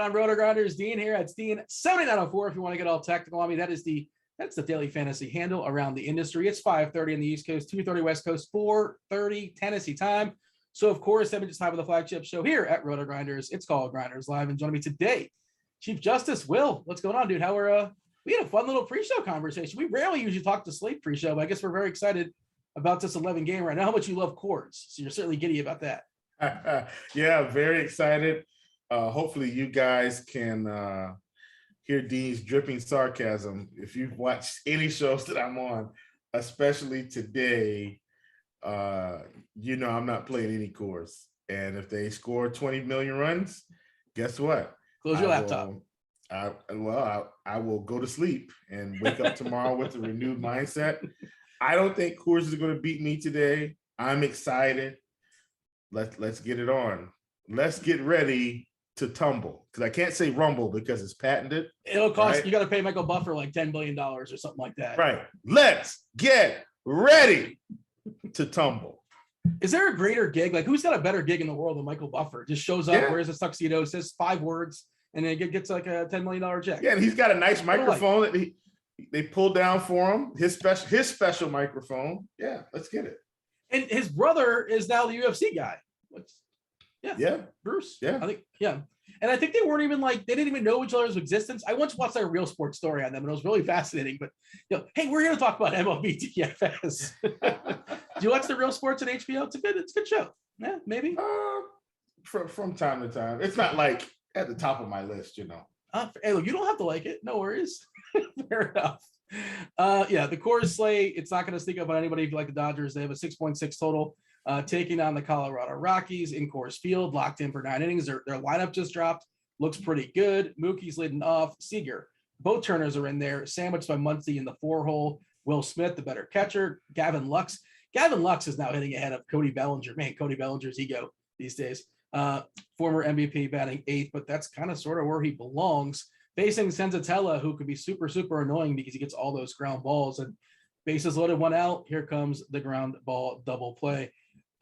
going on, Rotogrinders? Dean here. It's Dean7904 if you want to get all technical on me. That's the daily fantasy handle around the industry. It's 5:30 on the East Coast, 2:30 West Coast, 4:30 Tennessee time. So, of course, I'm just having the flagship show here at Rotogrinders. It's called Grinderslive. And joining me today, Chief Justice Will. What's going on, dude? How are we had a fun little pre-show conversation. We rarely usually talk to Slate pre-show, but I guess we're very excited about this 11 game right now. How much you love Coors. So you're certainly giddy about that. Yeah, very excited. Hopefully you guys can hear Dean's dripping sarcasm. If you've watched any shows that I'm on, especially today, you know I'm not playing any Coors. And if they score 20 million runs, guess what? Close your laptop. I will go to sleep and wake up tomorrow with a renewed mindset. I don't think Coors is going to beat me today. I'm excited. Let's get it on. Let's get ready to tumble, because I can't say rumble because it's patented. It'll cost, right? You got to pay Michael Buffer like $10 billion or something like that. Right. Let's get ready to tumble. Is there a greater gig? Like, who's got a better gig in the world than Michael Buffer? Just shows up, wears a tuxedo, says 5 words, and then gets like a $10 million check. Yeah, and he's got a nice microphone that they pulled down for him. His special microphone. Yeah, let's get it. And his brother is now the UFC guy. Bruce. Yeah. I think, And I think they weren't even they didn't even know each other's existence. I once watched a Real Sports story on them, and it was really fascinating. But, hey, we're here to talk about Mlb Dfs. Do you watch the Real Sports on HBO? It's a good show. Yeah, maybe. From time to time. It's not like at the top of my list, Hey, look, you don't have to like it. No worries. Fair enough. The Coors Slate, it's not going to sneak up on anybody if you like the Dodgers. They have a 6.6 total, taking on the Colorado Rockies in Coors Field, locked in for 9 innings. Their lineup just dropped. Looks pretty good. Mookie's leading off. Seager. Both Turners are in there, sandwiched by Muncy in the 4-hole. Will Smith, the better catcher. Gavin Lux. Gavin Lux is now hitting ahead of Cody Bellinger. Man, Cody Bellinger's ego these days. Former MVP batting 8th, but that's kind of sort of where he belongs. Facing Senzatella, who could be super, super annoying because he gets all those ground balls. And bases loaded, 1 out. Here comes the ground ball double play.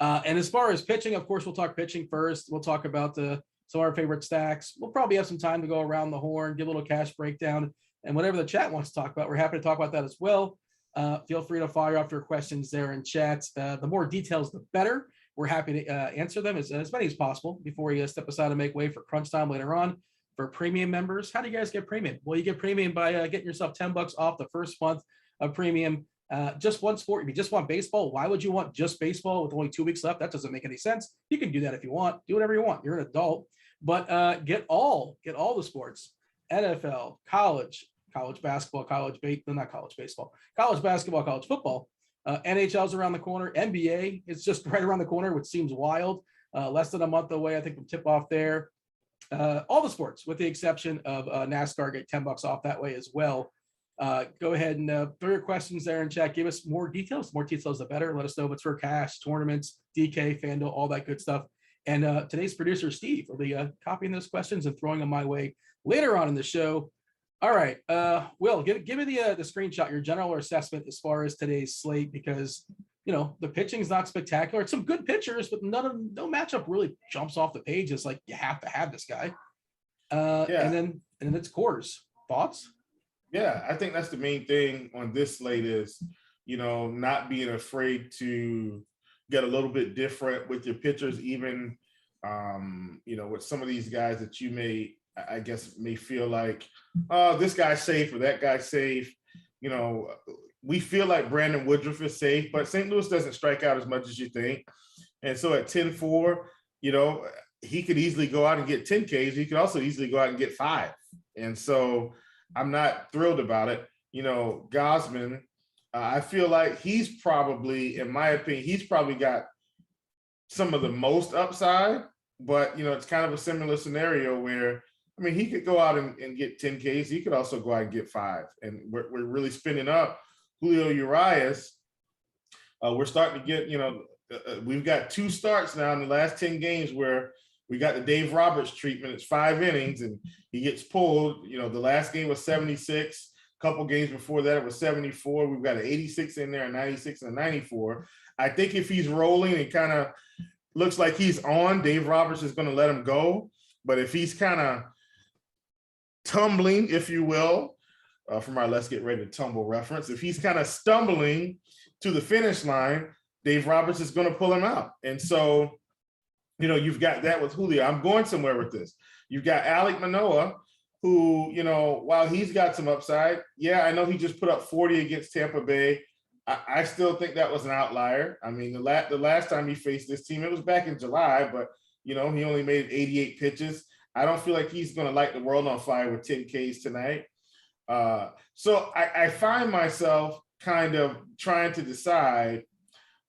And as far as pitching, of course, we'll talk pitching first. We'll talk about some of our favorite stacks. We'll probably have some time to go around the horn, give a little cash breakdown, and whatever the chat wants to talk about. We're happy to talk about that as well. Feel free to fire off your questions there in chat. The more details, the better. We're happy to answer them as many as possible before you step aside and make way for crunch time later on. For premium members, how do you guys get premium? Well, you get premium by getting yourself $10 off the first month of premium. Just one sport. If you just want baseball, why would you want just baseball with only 2 weeks left? That doesn't make any sense. You can do that if you want. Do whatever you want. You're an adult. But get all the sports: NFL, college basketball, college basketball, college football. NHL's around the corner. NBA is just right around the corner, which seems wild. Less than a month away, I think, from tip-off there. All the sports, with the exception of NASCAR, get $10 off that way as well. Go ahead and throw your questions there in chat. Give us more details. The more details, the better. Let us know if it's for cash, tournaments, DK, FanDuel, all that good stuff. And today's producer, Steve, will be copying those questions and throwing them my way later on in the show. All right, Will, give me the screenshot, your general assessment as far as today's slate, because the pitching's not spectacular. It's some good pitchers, but no matchup really jumps off the page. It's like you have to have this guy. And then it's Coors. Thoughts? Yeah, I think that's the main thing on this slate is, not being afraid to get a little bit different with your pitchers, even, with some of these guys that you may feel like, oh, this guy's safe or that guy's safe. We feel like Brandon Woodruff is safe, but St. Louis doesn't strike out as much as you think. And so at 10-4, he could easily go out and get 10 Ks. He could also easily go out and get 5. And so I'm not thrilled about it. Gausman, I feel like he's probably, in my opinion, he's probably got some of the most upside, but, it's kind of a similar scenario where, he could go out and get 10 Ks. He could also go out and get 5. And we're really spinning up Julio Urias. We're starting to get, we've got 2 starts now in the last 10 games where we got the Dave Roberts treatment. It's 5 innings and he gets pulled. The last game was 76. A couple games before that, it was 74. We've got an 86 in there, a 96 and a 94. I think if he's rolling, it kind of looks like he's on. Dave Roberts is going to let him go. But if he's kind of tumbling, if you will, from our Let's Get Ready to Tumble reference, if he's kind of stumbling to the finish line, Dave Roberts is going to pull him out. And so, you've got that with Julio. I'm going somewhere with this. You've got Alek Manoah, who, while he's got some upside, yeah, I know he just put up 40 against Tampa Bay. I still think that was an outlier. I mean, the last time he faced this team, it was back in July, but, he only made 88 pitches. I don't feel like he's going to light the world on fire with 10 Ks tonight. So I find myself kind of trying to decide,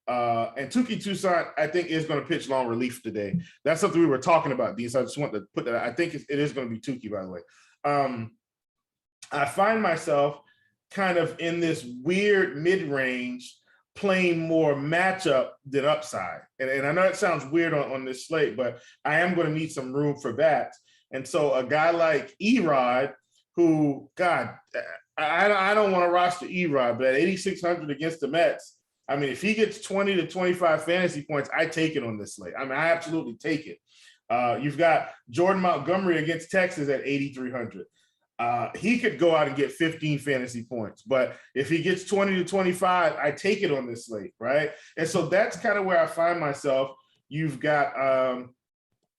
and Touki Toussaint, I think, is going to pitch long relief today. That's something we were talking about, Dean, so I just want to put that. I think it is going to be Touki, by the way. I find myself kind of in this weird mid-range, playing more matchup than upside. And I know it sounds weird on this slate, but I am going to need some room for that. And so a guy like Erod, who, God, I don't want to roster Erod, but at 8,600 against the Mets, I mean, if he gets 20 to 25 fantasy points, I take it on this slate. I mean, I absolutely take it. You've got Jordan Montgomery against Texas at 8,300. He could go out and get 15 fantasy points, but if he gets 20 to 25, I take it on this slate, right? And so that's kind of where I find myself. You've got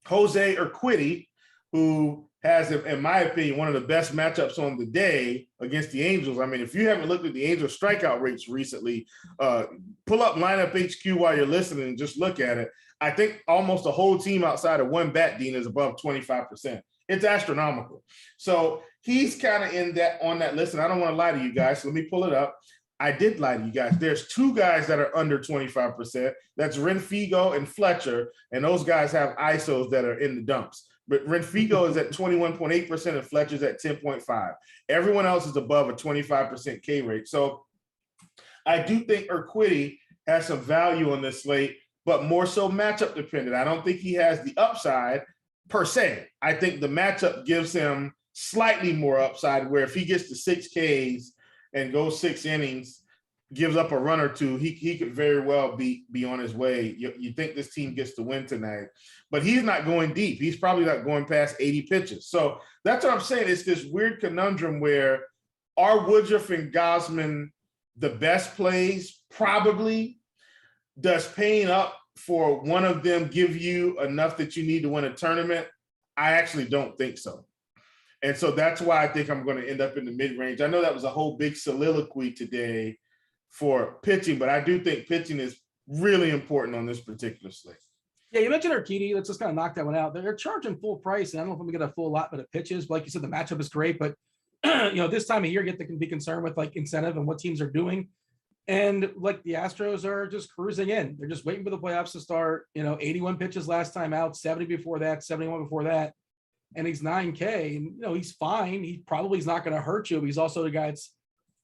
Jose Urquidy, who has, in my opinion, one of the best matchups on the day against the Angels. I mean, if you haven't looked at the Angels strikeout rates recently, pull up Lineup HQ while you're listening and just look at it. I think almost the whole team outside of one bat, Dean, is above 25%. It's astronomical. So he's kind of on that list, and I don't want to lie to you guys, so let me pull it up. I did lie to you guys. There's two guys that are under 25%. That's Renfigo and Fletcher, and those guys have ISOs that are in the dumps. But Renfigo is at 21.8% and Fletcher's at 10.5. Everyone else is above a 25% K rate. So I do think Urquidy has some value on this slate, but more so matchup dependent. I don't think he has the upside per se. I think the matchup gives him slightly more upside, where if he gets to 6 Ks and goes 6 innings, gives up a run or two, he could very well be on his way. You think this team gets to win tonight, but he's not going deep. He's probably not going past 80 pitches. So that's what I'm saying. It's this weird conundrum where are Woodruff and Gausman the best plays? Probably. Does paying up for one of them give you enough that you need to win a tournament? I actually don't think so. And so that's why I think I'm going to end up in the mid-range. I know that was a whole big soliloquy today for pitching, but I do think pitching is really important on this particular slate. Yeah, you mentioned Urquidy. Let's just kind of knock that one out. They're charging full price, and I don't know if I'm going to get a full allotment of pitches. But like you said, the matchup is great, but this time of year, you get to be concerned with like incentive and what teams are doing. And like the Astros are just cruising in. They're just waiting for the playoffs to start. 81 pitches last time out, 70 before that, 71 before that. And he's 9K, and he's fine. He probably is not going to hurt you, but he's also the guy that's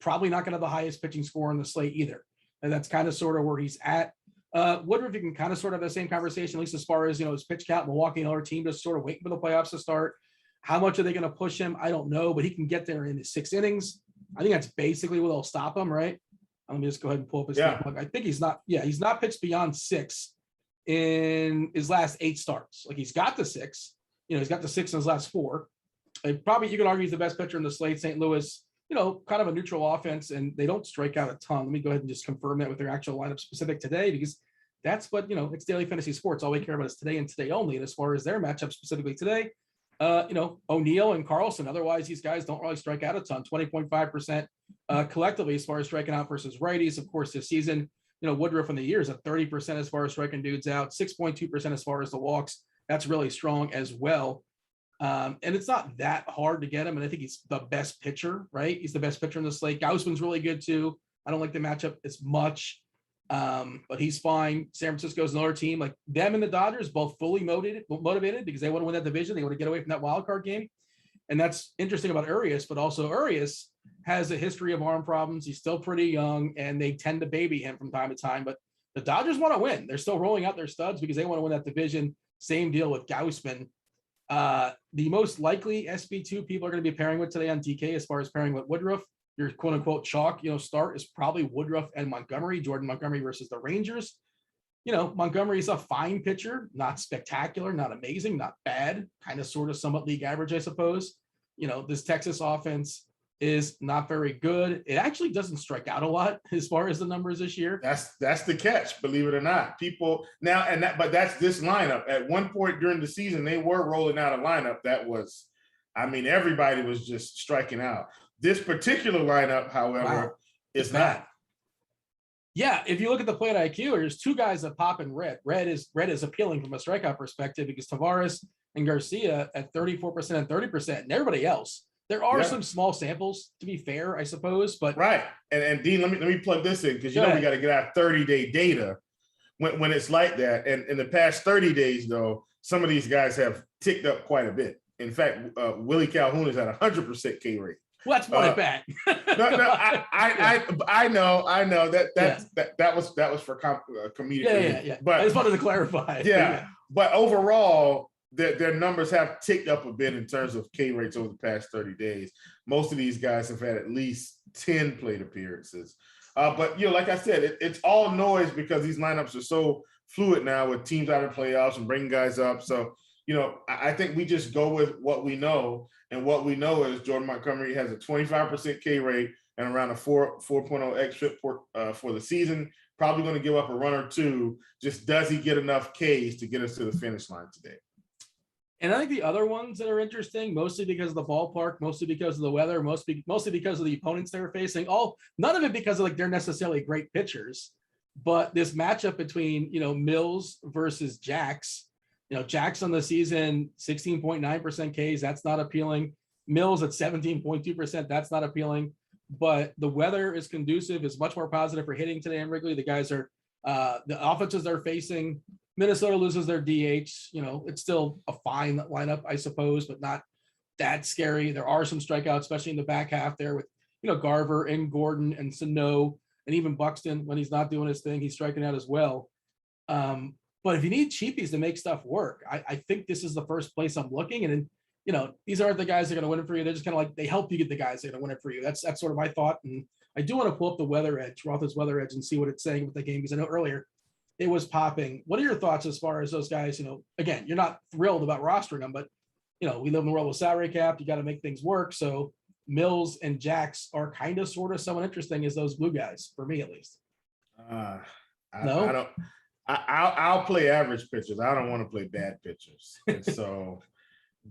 probably not going to have the highest pitching score on the slate either. And that's kind of sort of where he's at. Woodruff, you can kind of sort of have the same conversation, at least as far as, his pitch count. Milwaukee, another team just sort of waiting for the playoffs to start. How much are they going to push him? I don't know, but he can get there in his 6 innings. I think that's basically what they'll stop him, right? Let me just go ahead and pull up his I think he's not pitched beyond 6 in his last 8 starts. Like he's got the 6, he's got the 6 in his last 4. And probably you can argue he's the best pitcher in the slate. St. Louis, kind of a neutral offense, and they don't strike out a ton. Let me go ahead and just confirm that with their actual lineup specific today, because that's what, it's daily fantasy sports. All we care about is today and today only. And as far as their matchup specifically today, O'Neill and Carlson, otherwise these guys don't really strike out a ton, 20.5% collectively as far as striking out versus righties. Of course, this season, Woodruff in the year is at 30% as far as striking dudes out, 6.2% as far as the walks. That's really strong as well. And it's not that hard to get him. And I think he's the best pitcher, right? He's the best pitcher in the slate. Gausman's really good too. I don't like the matchup as much, but he's fine. San Francisco's another team, like them and the Dodgers, both fully motivated because they want to win that division. They want to get away from that wild card game. And that's interesting about Urias, but also Urias has a history of arm problems. He's still pretty young, and they tend to baby him from time to time. But the Dodgers want to win. They're still rolling out their studs because they want to win that division. Same deal with Gausman. The most likely SB2 people are going to be pairing with today on DK as far as pairing with Woodruff, your quote unquote chalk, start is probably Woodruff and Montgomery, Jordan Montgomery versus the Rangers. Montgomery is a fine pitcher, not spectacular, not amazing, not bad, kind of sort of somewhat league average, I suppose. this Texas offense is not very good. It actually doesn't strike out a lot as far as the numbers this year. That's the catch, believe it or not. People now but that's this lineup. At one point during the season, they were rolling out a lineup that was, everybody was just striking out. This particular lineup, however, is not. Yeah, if you look at the plate IQ, there's two guys that pop in red. Red is appealing from a strikeout perspective because Tavares and Garcia at 34% and 30%, and everybody else. There are some small samples, to be fair, I suppose, but right. And Dean, let me plug this in because we got to get our 30-day data when it's like that. And in the past 30 days, though, some of these guys have ticked up quite a bit. In fact, Willie Calhoun is at 100% K rate. Well, that's what I bet. I know that was for comedic. Yeah. But I just wanted to clarify. But overall, their numbers have ticked up a bit in terms of K rates over the past 30 days. Most of these guys have had at least 10 plate appearances. But like I said, it's all noise because these lineups are so fluid now with teams out of playoffs and bringing guys up. So, I think we just go with what we know. And what we know is Jordan Montgomery has a 25% K rate and around a 4.0 xFIP for the season. Probably going to give up a run or two. Just does he get enough Ks to get us to the finish line today? And I think the other ones that are interesting, mostly because of the ballpark, mostly because of the weather, mostly because of the opponents they were facing, none of it because of they're necessarily great pitchers, but this matchup between, Mills versus Jax, Jax on the season, 16.9% Ks, that's not appealing. Mills at 17.2%, that's not appealing, but the weather is conducive, is much more positive for hitting today in Wrigley. The guys are, the offenses they're facing, Minnesota loses their DH. It's still a fine lineup, I suppose, but not that scary. There are some strikeouts, especially in the back half there with, Garver and Gordon and Sano and even Buxton. When he's not doing his thing, he's striking out as well. But if you need cheapies to make stuff work, I think this is the first place I'm looking. And these aren't the guys that are going to win it for you. They're just kind of they help you get the guys that are going to win it for you. That's sort of my thought. And I do want to pull up the weather edge, Roth's weather edge, and see what it's saying with the game because I know earlier it was popping. What are your thoughts as far as those guys? Again, you're not thrilled about rostering them, but we live in the world with salary cap. You got to make things work. So Mills and Jax are kind of sort of someone interesting as those blue guys for me, at least. No, I'll play average pitchers. I don't want to play bad pitchers. And so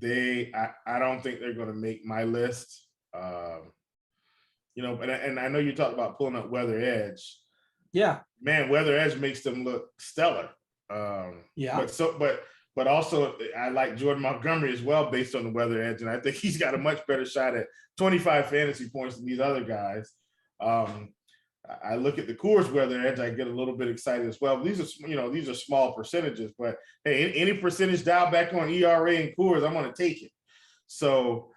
I don't think they're going to make my list. And I know you talked about pulling up Weather Edge. Yeah, man, Weather Edge makes them look stellar. But also I like Jordan Montgomery as well based on the Weather Edge, and I think he's got a much better shot at 25 fantasy points than these other guys. I look at the Coors Weather Edge, I get a little bit excited as well. These are small percentages, but hey, any percentage dial back on ERA and Coors, I'm going to take it. So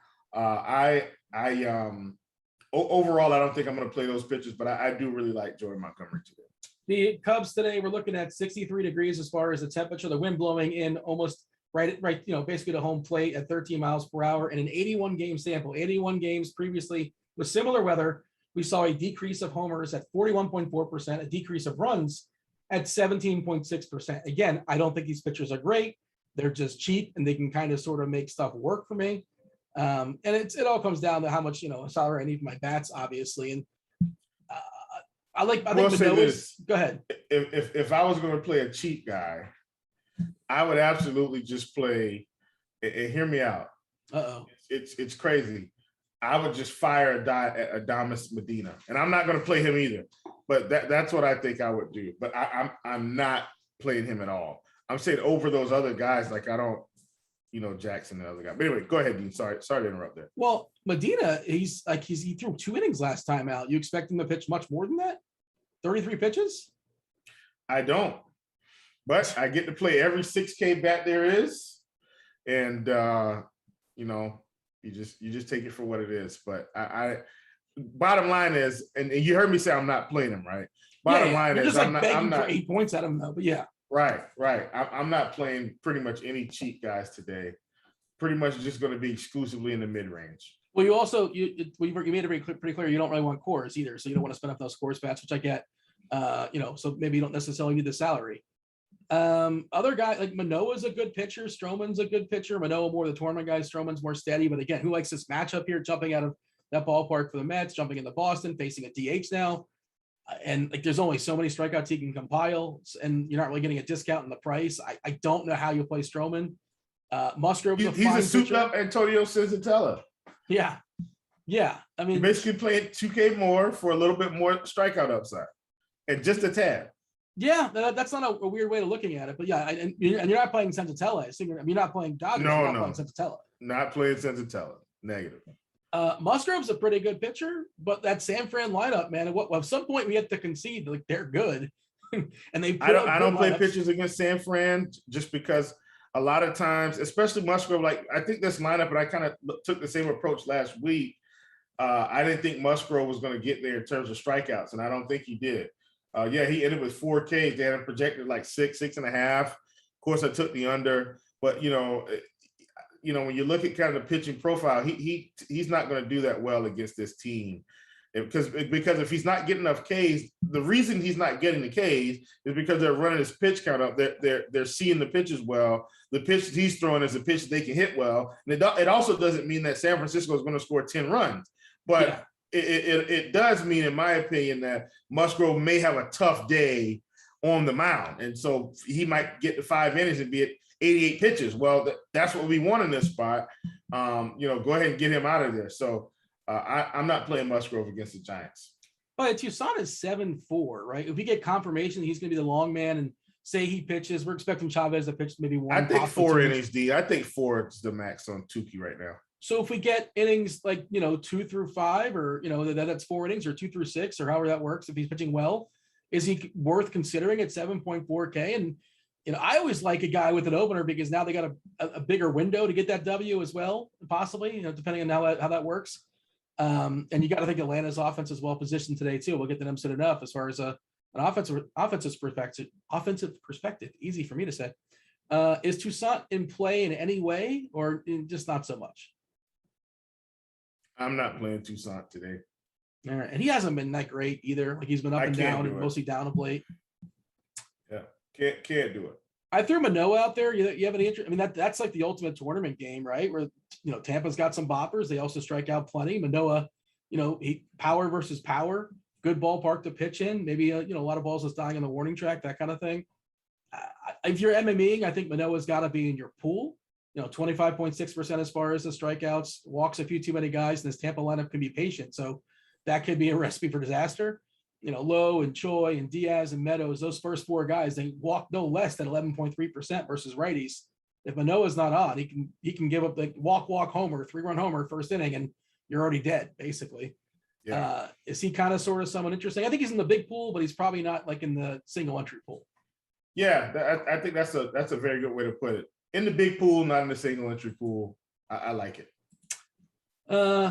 overall, I don't think I'm going to play those pitchers, but I do really like Jordan Montgomery today. The Cubs today, we're looking at 63 degrees as far as the temperature, the wind blowing in almost right, basically to home plate at 13 miles per hour and an 81 game sample, 81 games previously with similar weather. We saw a decrease of homers at 41.4%, a decrease of runs at 17.6%. Again, I don't think these pitchers are great. They're just cheap and they can kind of sort of make stuff work for me. And it all comes down to how much, salary I need for my bats, obviously. And I think go ahead. If I was going to play a cheap guy, I would absolutely just play, and hear me out. It's crazy. I would just fire Adames Medina, and I'm not going to play him either. But that's what I think I would do. But I'm not playing him at all. I'm saying over those other guys, like I don't, Jackson and the other guy. But anyway, go ahead, Dean. Sorry to interrupt there. Well, Medina, he threw 2 innings last time out. You expect him to pitch much more than that? 33 pitches? I don't. But I get to play every 6K bat there is, and you just take it for what it is. But I bottom line is, and you heard me say I'm not playing him, right? Bottom line is, I'm not for 8 points at him though. But yeah. Right. I'm not playing pretty much any cheap guys today. Pretty much just going to be exclusively in the mid-range. Well, you also you made it pretty clear you don't really want Coors either, so you don't want to spend up those Coors bats, which I get. So maybe you don't necessarily need the salary. Other guy like Manoah's a good pitcher. Stroman's a good pitcher. Manoah more the tournament guy. Stroman's more steady. But again, who likes this matchup here? Jumping out of that ballpark for the Mets, jumping into Boston, facing a DH now. And like, there's only so many strikeouts he can compile, and you're not really getting a discount in the price. I don't know how you play Stroman. Musgrove's he's a souped up Antonio Senzatella. Yeah. I mean, you're basically playing 2K more for a little bit more strikeout upside, and just a tad. Yeah, that's not a weird way of looking at it, but yeah, and you're not playing Senzatella. So you're not playing Dodgers. No, you're not playing Senzatella. Not playing Senzatella. Negative. Musgrove's a pretty good pitcher, but that San Fran lineup, man, at some point we have to concede like they're good, and they. I don't play pitchers against San Fran just because a lot of times, especially Musgrove, like I think this lineup, and I kind of took the same approach last week. I didn't think Musgrove was going to get there in terms of strikeouts, and I don't think he did. He ended with 4 Ks. They had him projected like 6.5. Of course, I took the under, but when you look at kind of the pitching profile, he's not going to do that well against this team, because if he's not getting enough Ks, the reason he's not getting the Ks is because they're running his pitch count up. They're seeing the pitches well. The pitch that he's throwing is a pitch that they can hit well, and it also doesn't mean that San Francisco is going to score 10 runs, but. Yeah. It does mean, in my opinion, that Musgrove may have a tough day on the mound. And so he might get to 5 innings and be at 88 pitches. Well, that's what we want in this spot. Go ahead and get him out of there. So I'm not playing Musgrove against the Giants. But Tucson is 7-4, right? If we get confirmation he's going to be the long man and say he pitches, we're expecting Chavez to pitch maybe one. I think 4 innings, D. I think 4 is the max on Tukey right now. So if we get innings like, 2 through 5, or, that's 4 innings, or 2 through 6, or however that works, if he's pitching well, is he worth considering at 7.4K? And, I always like a guy with an opener because now they got a bigger window to get that W as well, possibly, depending on how that works. And you got to think Atlanta's offense is well positioned today too. We'll get to them soon enough as far as an offensive perspective. Easy for me to say. Is Toussaint in play in any way, or just not so much? I'm not playing Toussaint today. All right. And he hasn't been that great either. Like, he's been up and down and mostly down of late. Yeah. Can't do it. I threw Manoah out there. You have any interest? I mean, that's like the ultimate tournament game, right? Where, Tampa's got some boppers. They also strike out plenty. Manoah, he power versus power, good ballpark to pitch in. Maybe, a lot of balls is dying on the warning track, that kind of thing. If you're MMEing, I think Manoah's got to be in your pool. 25.6% as far as the strikeouts, walks a few too many guys, and this Tampa lineup can be patient. So that could be a recipe for disaster. Lowe and Choi and Diaz and Meadows, those first 4 guys, they walk no less than 11.3% versus righties. If Manoah's not on, he can give up the walk homer, 3-run homer first inning, and you're already dead, basically. Yeah. Is he kind of sort of someone interesting? I think he's in the big pool, but he's probably not like in the single entry pool. Yeah, I think that's a very good way to put it. In the big pool, not in the single entry pool. I like it.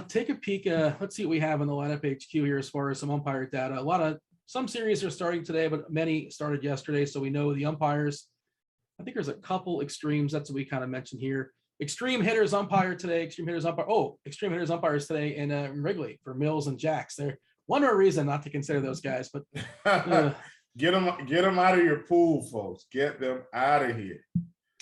Take a peek. Let's see what we have in the lineup HQ here as far as some umpire data. Some series are starting today, but many started yesterday. So we know the umpires. I think there's a couple extremes. That's what we kind of mentioned here. Extreme hitters umpire today. Extreme hitters umpires today in Wrigley for Mills and Jacks. They're one more reason not to consider those guys, but get them out of your pool, folks. Get them out of here.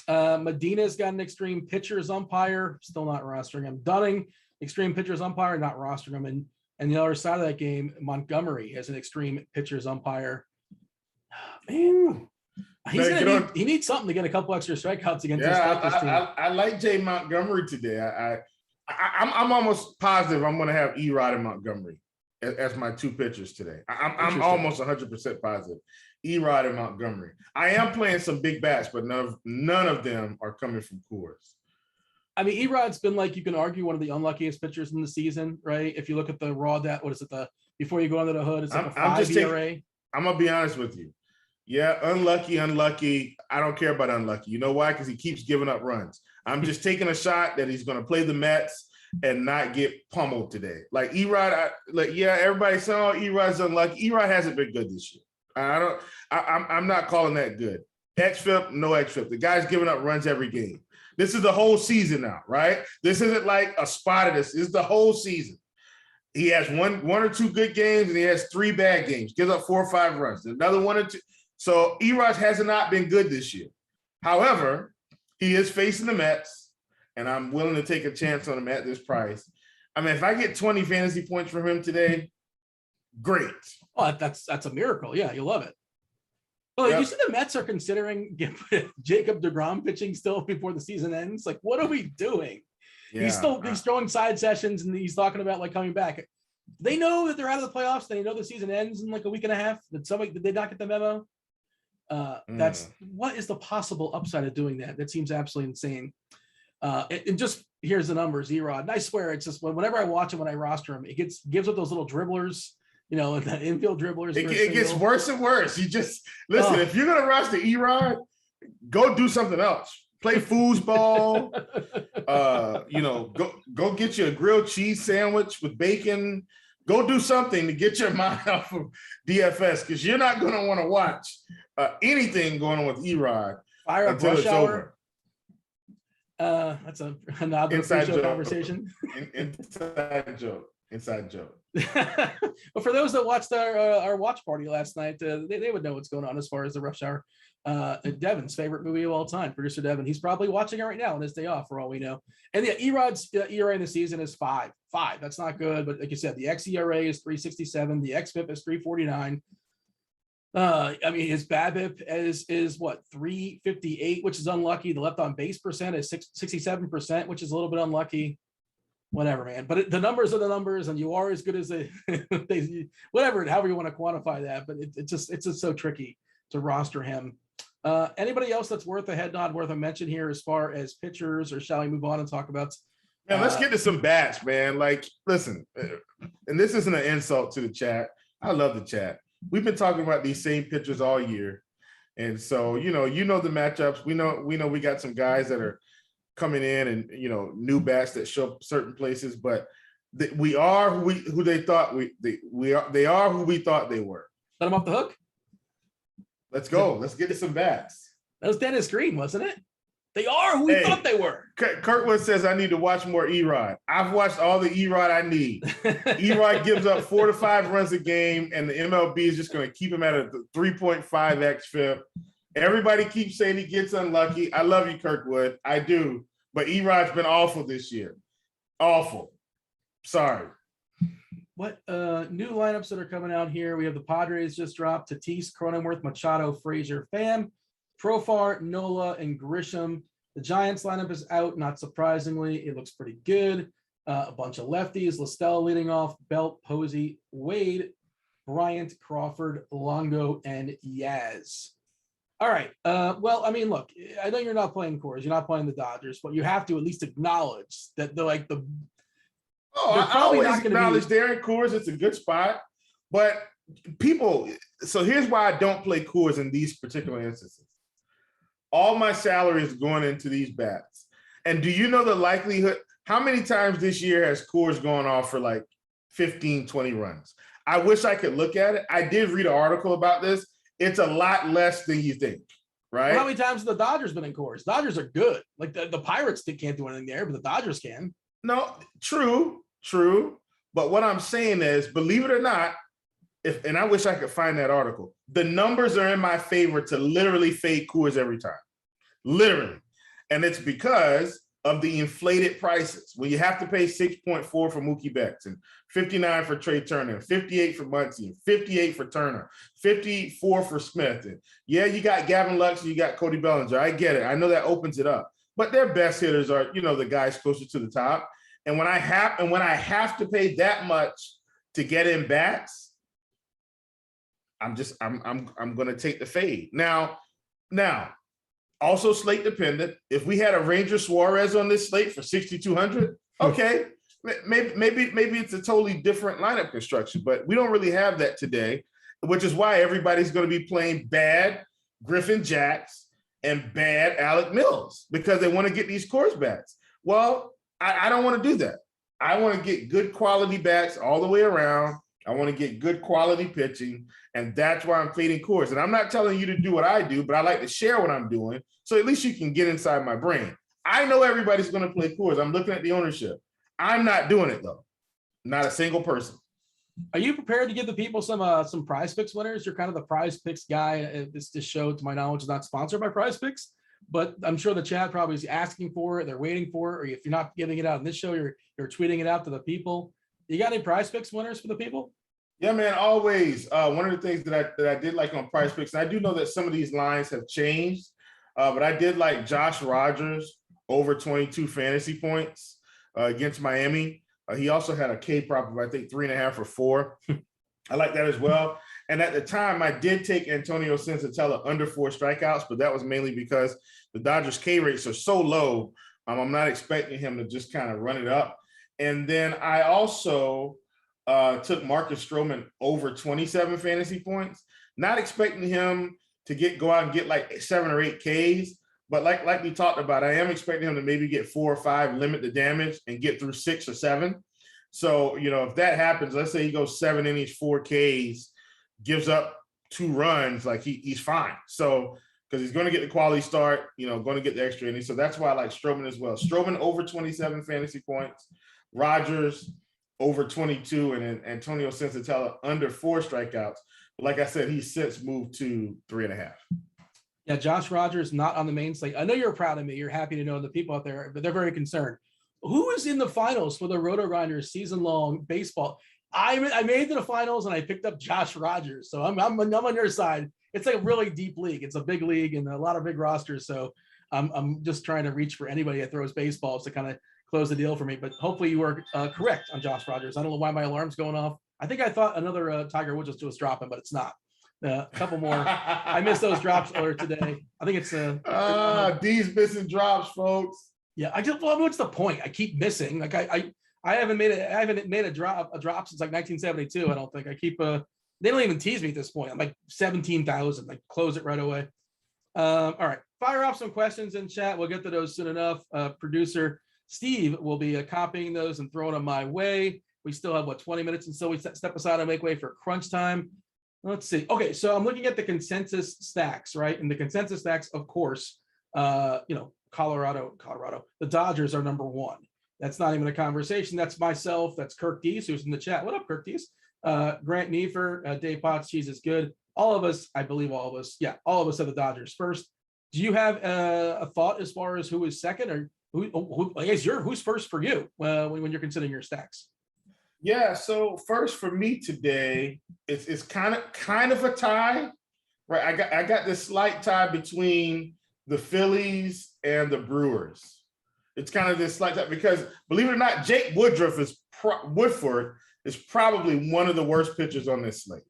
Medina's got an extreme pitchers umpire, still not rostering him. Dunning, extreme pitchers umpire, not rostering him. And the other side of that game, Montgomery has an extreme pitchers umpire. Man, he needs something to get a couple extra strikeouts against this team. I like Jay Montgomery today. I'm almost positive I'm going to have Erod and Montgomery as my 2 pitchers today. I'm almost 100% positive. Erod and Montgomery. I am playing some big bats, but none of them are coming from Coors. I mean, Erod's been, like, you can argue one of the unluckiest pitchers in the season, right? If you look at the raw data, before you go under the hood, it's like a 5 ERA. I'm gonna be honest with you. Yeah, unlucky. I don't care about unlucky. You know why? Because he keeps giving up runs. I'm just taking a shot that he's going to play the Mets and not get pummeled today. Like Erod, everybody's saying, oh, Erod's unlucky. Erod hasn't been good this year. I'm not calling that good. XFIP, no XFIP. The guy's giving up runs every game. This is the whole season now, right? This isn't like a spot of this. This is the whole season. He has one or two good games, and he has 3 bad games. Gives up 4 or 5 runs. Another 1 or 2. So Erod has not been good this year. However, he is facing the Mets, and I'm willing to take a chance on him at this price. I mean, if I get 20 fantasy points from him today, great. Oh, that's a miracle. Yeah, you'll love it. Well, you see the Mets are considering Jacob deGrom pitching still before the season ends. Like, what are we doing? Yeah. He's throwing side sessions and he's talking about like coming back. They know that they're out of the playoffs. They know the season ends in like a week and a half. Did they not get the memo? That's what is the possible upside of doing that? That seems absolutely insane. And just here's the numbers, Erod. And I swear it's just whenever I watch him, when I roster him, it gives up those little dribblers, you know, the infield dribblers. It gets worse and worse. You just listen, if you're gonna roster Erod, go do something else. Play foosball. You know, go get you a grilled cheese sandwich with bacon. Go do something to get your mind off of DFS, because you're not going to want to watch anything going on with Erod until it's over. That's another inside joke conversation. Inside joke. But for those that watched our watch party last night, they would know what's going on as far as the Rush Hour. Devin's favorite movie of all time, producer Devin. He's probably watching it right now on his day off, for all we know. And yeah, Erod's ERA in the season is 5. That's not good, but like you said, the xERA is 3.67, the xFIP is 3.49. I mean, his BABIP is what, 3.58, which is unlucky. The left on base percent is 67%, which is a little bit unlucky. Whatever, man. But the numbers are the numbers, and you are as good as whatever, however you want to quantify that. But it's just so tricky to roster him. Anybody else that's worth a head nod, worth a mention here as far as pitchers, or shall we move on and talk about? Man, let's get to some bats, man. Like, listen, and this isn't an insult to the chat. I love the chat. We've been talking about these same pitchers all year, and so you know the matchups. We know we got some guys that are coming in, and new bats that show up certain places, but we are who they thought they are who we thought they were. Let them off the hook. Let's go. Let's get to some bats. That was Dennis Green, wasn't it? They are who we thought they were. Kirkwood says I need to watch more Erod. I've watched all the Erod I need. Erod gives up 4 to 5 runs a game, and the MLB is just going to keep him at a 3.5 xFIP. Everybody keeps saying he gets unlucky. I love you, Kirkwood. I do. But Erod's been awful this year. Awful. Sorry. What new lineups that are coming out here? We have the Padres just dropped: Tatis, Cronenworth, Machado, Frazier, Pham, Profar, Nola, and Grisham. The Giants lineup is out, not surprisingly. It looks pretty good. A bunch of lefties: Listell leading off, Belt, Posey, Wade, Bryant, Crawford, Longo, and Yaz. All right. Well, I mean, look, I know you're not playing Coors, you're not playing the Dodgers, but you have to at least acknowledge that I always acknowledge Darren Coors. It's a good spot, but people. So here's why I don't play Coors in these particular instances. All my salary is going into these bats, and do you know the likelihood? How many times this year has Coors gone off for like 15, 20 runs? I wish I could look at it. I did read an article about this. It's a lot less than you think, right? Well, how many times have the Dodgers been in Coors? Dodgers are good. Like the Pirates can't do anything there, but the Dodgers can. No, true. But what I'm saying is, believe it or not, and I wish I could find that article, the numbers are in my favor to literally fade Coors every time. Literally. And it's because of the inflated prices. When you have to pay 6.4 for Mookie Betts and 59 for Trey Turner, 58 for Muncy, and 58 for Turner, 54 for Smith. And yeah, you got Gavin Lux and you got Cody Bellinger. I get it. I know that opens it up. But their best hitters are, the guys closer to the top. And when I have to pay that much to get in bats, I'm going to take the fade. Now, also slate dependent. If we had a Ranger Suarez on this slate for 6,200, okay, maybe it's a totally different lineup construction, but we don't really have that today, which is why everybody's going to be playing bad Griffin Jacks and bad Alec Mills because they want to get these Coors bats. Well, I don't want to do that. I want to get good quality bats all the way around. I want to get good quality pitching, and that's why I'm fading Coors. And I'm not telling you to do what I do, but I like to share what I'm doing, so at least you can get inside my brain. I know everybody's going to play Coors. I'm looking at the ownership. I'm not doing it, though. Not a single person. Are you prepared to give the people some prize picks winners? You're kind of the prize picks guy. This show, to my knowledge, is not sponsored by Prize Picks, but I'm sure the chat probably is asking for it. They're waiting for it. Or if you're not giving it out in this show, you're tweeting it out to the people. You got any prize picks winners for the people? Yeah, man, always. One of the things that I did like on Prize Picks, and I do know that some of these lines have changed, but I did like Josh Rogers over 22 fantasy points against Miami. He also had a K prop of, I think, 3.5 or 4. I like that as well. And at the time, I did take Antonio Sensatella under 4 strikeouts, but that was mainly because the Dodgers K rates are so low. I'm not expecting him to just kind of run it up. And then I also took Marcus Stroman over 27 fantasy points, not expecting him to go out and get like 7 or 8 Ks. But like we talked about, I am expecting him to maybe get 4 or 5, limit the damage, and get through 6 or 7. So, if that happens, let's say he goes 7 innings, 4 Ks, gives up 2 runs, like he's fine. So, because he's going to get the quality start, going to get the extra innings. So that's why I like Stroman as well. Stroman over 27 fantasy points, Rogers over 22, and then Antonio Sensatella under 4 strikeouts. But like I said, he's since moved to 3.5. Yeah, Josh Rogers not on the main slate. I know you're proud of me. You're happy to know the people out there, but they're very concerned. Who is in the finals for the Rotogrinders season-long baseball? I made it to the finals and I picked up Josh Rogers, so I'm on your side. It's like a really deep league. It's a big league and a lot of big rosters. So I'm just trying to reach for anybody that throws baseballs to kind of close the deal for me. But hopefully you were correct on Josh Rogers. I don't know why my alarm's going off. I think I thought another Tiger Woods was dropping, but it's not. A couple more. I missed those drops earlier today. I think it's D's missing drops, folks. Yeah, what's the point? I keep missing. Like I haven't made a drop since like 1972. I don't think. I keep they don't even tease me at this point. I'm like 17,000. Like close it right away. All right, fire off some questions in chat. We'll get to those soon enough. Producer Steve will be copying those and throwing them my way. We still have 20 minutes until we step aside and make way for crunch time. Let's see. Okay, so I'm looking at the consensus stacks, right? And the consensus stacks, of course, Colorado, the Dodgers are number 1. That's not even a conversation. That's myself. That's Kirk Dees, who's in the chat. What up, Kirk Dees? Grant Neefer, Dave Potts, cheese is good. All of us, I believe all of us. Yeah, all of us have the Dodgers first. Do you have a thought as far as who is second, or who I guess who's first for you when you're considering your stacks? Yeah, so first for me today, it's kind of a tie, right? I got this slight tie between the Phillies and the Brewers. It's kind of this slight tie because, believe it or not, Jake Woodford is probably one of the worst pitchers on this slate.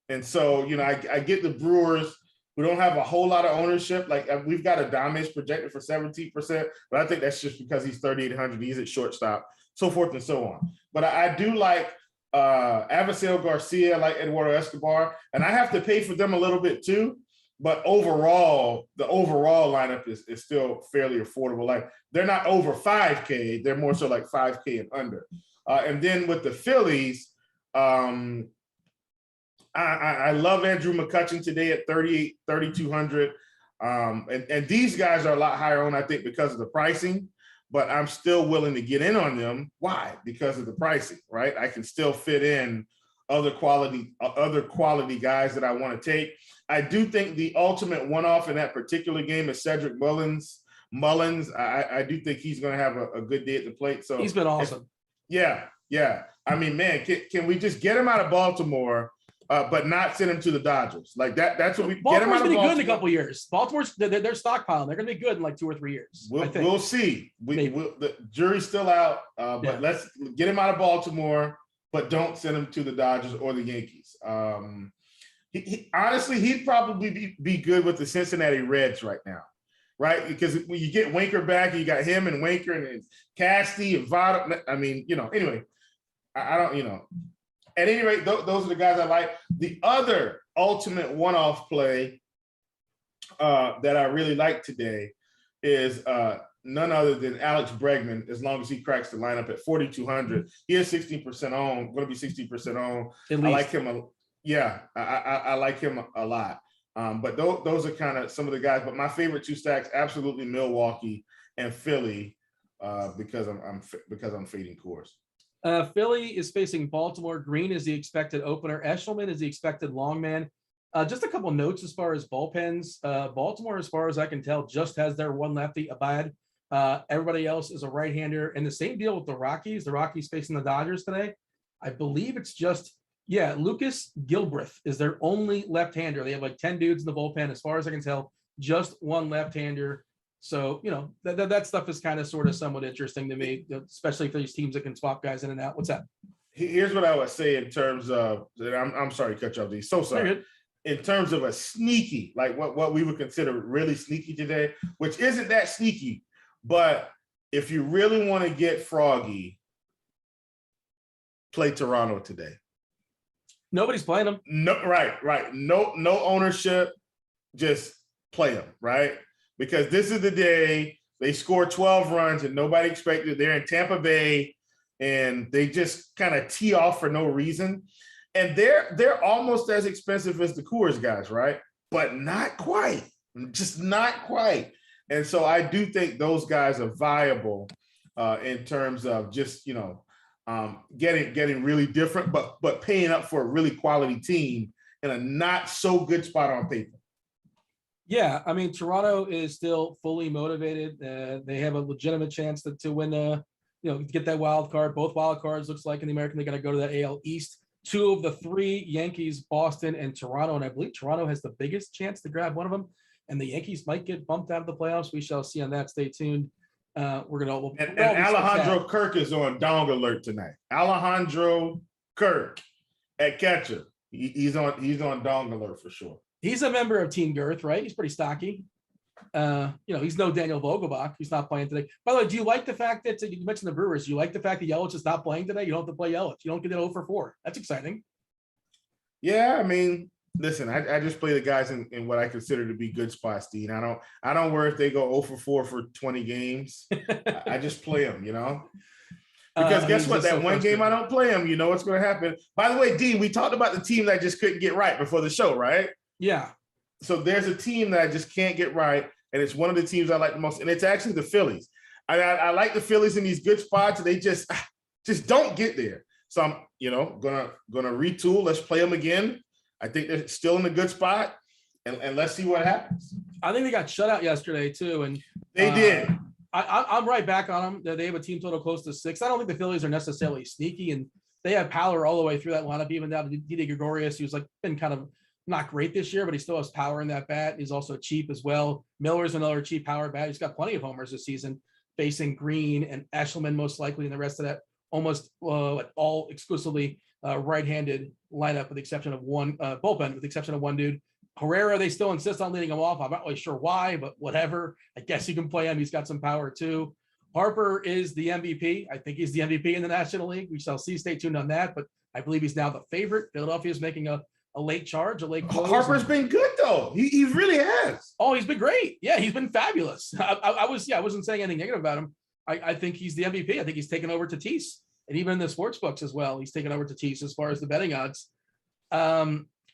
And so, I get the Brewers, who don't have a whole lot of ownership. Like we've got Adames projected for 17%, but I think that's just because he's 3,800. He's at shortstop, so forth and so on. But I do like Avisail Garcia, like Eduardo Escobar, and I have to pay for them a little bit too. But overall, the overall lineup is still fairly affordable. Like they're not over 5K, they're more so like 5K and under. And then with the Phillies, I love Andrew McCutchen today at 3,200. And these guys are a lot higher on, I think, because of the pricing, but I'm still willing to get in on them. Why? Because of the pricing, right? I can still fit in other quality guys that I want to take. I do think the ultimate one-off in that particular game is Cedric Mullins. I do think he's going to have a good day at the plate. So he's been awesome. Yeah. I mean, man, can we just get him out of Baltimore, but not send him to the Dodgers? Like that's what we Baltimore's get him out of going to be Baltimore. good in a couple of years. Baltimore's they're stockpiling. They're going to be good in like 2 or 3 years. We'll see. The jury's still out, but let's get him out of Baltimore, but don't send him to the Dodgers or the Yankees. Honestly, he'd probably be good with the Cincinnati Reds right now, right? Because when you get Winker back, you got him and Winker and Casty and Votto. I mean, anyway, I don't, At any rate, those are the guys I like. The other ultimate one-off play that I really like today is none other than Alex Bregman, as long as he cracks the lineup at 4,200. He is 16% on, going to be 16% on. I like him. I like him a lot. But those are kind of some of the guys. But my favorite 2 stacks, absolutely Milwaukee and Philly, because I'm fading Coors. Philly is facing Baltimore. Green is the expected opener. Eshelman is the expected long man. Just a couple notes as far as bullpens. Baltimore, as far as I can tell, just has their one lefty, Abad. Everybody else is a right-hander. And the same deal with the Rockies. The Rockies facing the Dodgers today. I believe it's just, Lucas Gilbreth is their only left-hander. They have like 10 dudes in the bullpen. As far as I can tell, just one left-hander. So, that stuff is kind of sort of somewhat interesting to me, especially for these teams that can swap guys in and out. What's that? Here's what I would say in terms of, I'm sorry to cut you off, D. So sorry. In terms of a sneaky, like what we would consider really sneaky today, which isn't that sneaky, but if you really want to get froggy, play Toronto today. Nobody's playing them. No, right. No ownership, just play them, right? Because this is the day they score 12 runs and nobody expected it. They're in Tampa Bay and they just kind of tee off for no reason. And they're almost as expensive as the Coors guys, right? But not quite, just not quite. And so I do think those guys are viable in terms of just, getting really different, but paying up for a really quality team in a not so good spot on paper. Yeah, I mean, Toronto is still fully motivated. They have a legitimate chance to win, get that wild card. Both wild cards looks like in the American, they got to go to that AL East. 2 of the 3, Yankees, Boston, and Toronto. And I believe Toronto has the biggest chance to grab one of them. And the Yankees might get bumped out of the playoffs. We shall see on that. Stay tuned. And Alejandro Kirk is on dong alert tonight. Alejandro Kirk at catcher. He's on dong alert for sure. He's a member of Team Girth, right? He's pretty stocky. He's no Daniel Vogelbach. He's not playing today. By the way, do you like the fact that you mentioned the Brewers? Do you like the fact that Yelich is not playing today? You don't have to play Yelich. You don't get it 0 for 4. That's exciting. Yeah, I mean, listen, I just play the guys in what I consider to be good spots, Dean. I don't worry if they go 0 for 4 for 20 games. I just play them, Because guess what? That one game I don't play them, you know what's going to happen. By the way, Dean, we talked about the team that just couldn't get right before the show, right? Yeah. So there's a team that I just can't get right, and it's one of the teams I like the most, and it's actually the Phillies. I like the Phillies in these good spots, and they just don't get there. So I'm, gonna retool. Let's play them again. I think they're still in a good spot, and let's see what happens. I think they got shut out yesterday too, and they did. I'm right back on them. They have a team total close to 6. I don't think the Phillies are necessarily sneaky, and they have power all the way through that lineup, even down to Didi Gregorius, who's been kind of not great this year, but he still has power in that bat. He's also cheap as well. Miller's another cheap power bat. He's got plenty of homers this season, facing Green and Eshelman most likely, and the rest of that almost all exclusively right-handed lineup, with the exception of one bullpen, with the exception of one dude. Herrera, they still insist on leading him off. I'm not really sure why, but whatever. I guess you can play him. He's got some power too. Harper is the MVP. I think he's the MVP in the National League. We shall see. Stay tuned on that. But I believe he's now the favorite. Philadelphia is making a late charge, a late close. Harper's been good though. He really has. Oh, he's been great. Yeah, he's been fabulous. I wasn't saying anything negative about him. I think he's the MVP. I think he's taken over Tatis, and even in the sports books as well, he's taken over Tatis as far as the betting odds.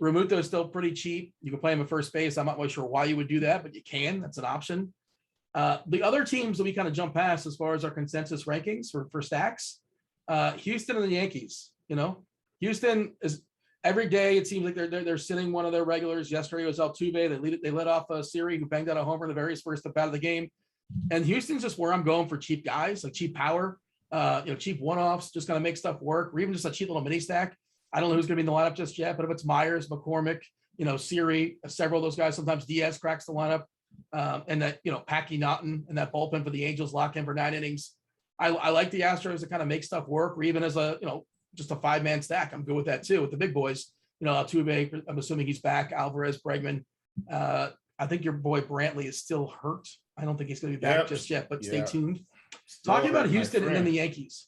Remuto is still pretty cheap. You can play him at first base. I'm not really sure why you would do that, but you can. That's an option. The other teams that we kind of jump past as far as our consensus rankings for stacks, Houston and the Yankees. Houston is every day. It seems like they're sitting one of their regulars. Yesterday was Altuve. They let off a Siri who banged out a homer in the very first at bat of the game. And Houston's just where I'm going for cheap guys, like cheap power, cheap one-offs, just going to make stuff work, or even just a cheap little mini stack. I don't know who's going to be in the lineup just yet, but if it's Myers, McCormick, Siri, several of those guys, sometimes Diaz cracks the lineup, and that, Packy Naughton and that bullpen for the Angels lock in for 9 innings. I like the Astros to kind of make stuff work, or even as a, just a 5-man stack. I'm good with that too, with the big boys. Altuve, I'm assuming he's back, Alvarez, Bregman. I think your boy Brantley is still hurt. I don't think he's going to be back just yet, but stay tuned. Talking about Houston and then the Yankees.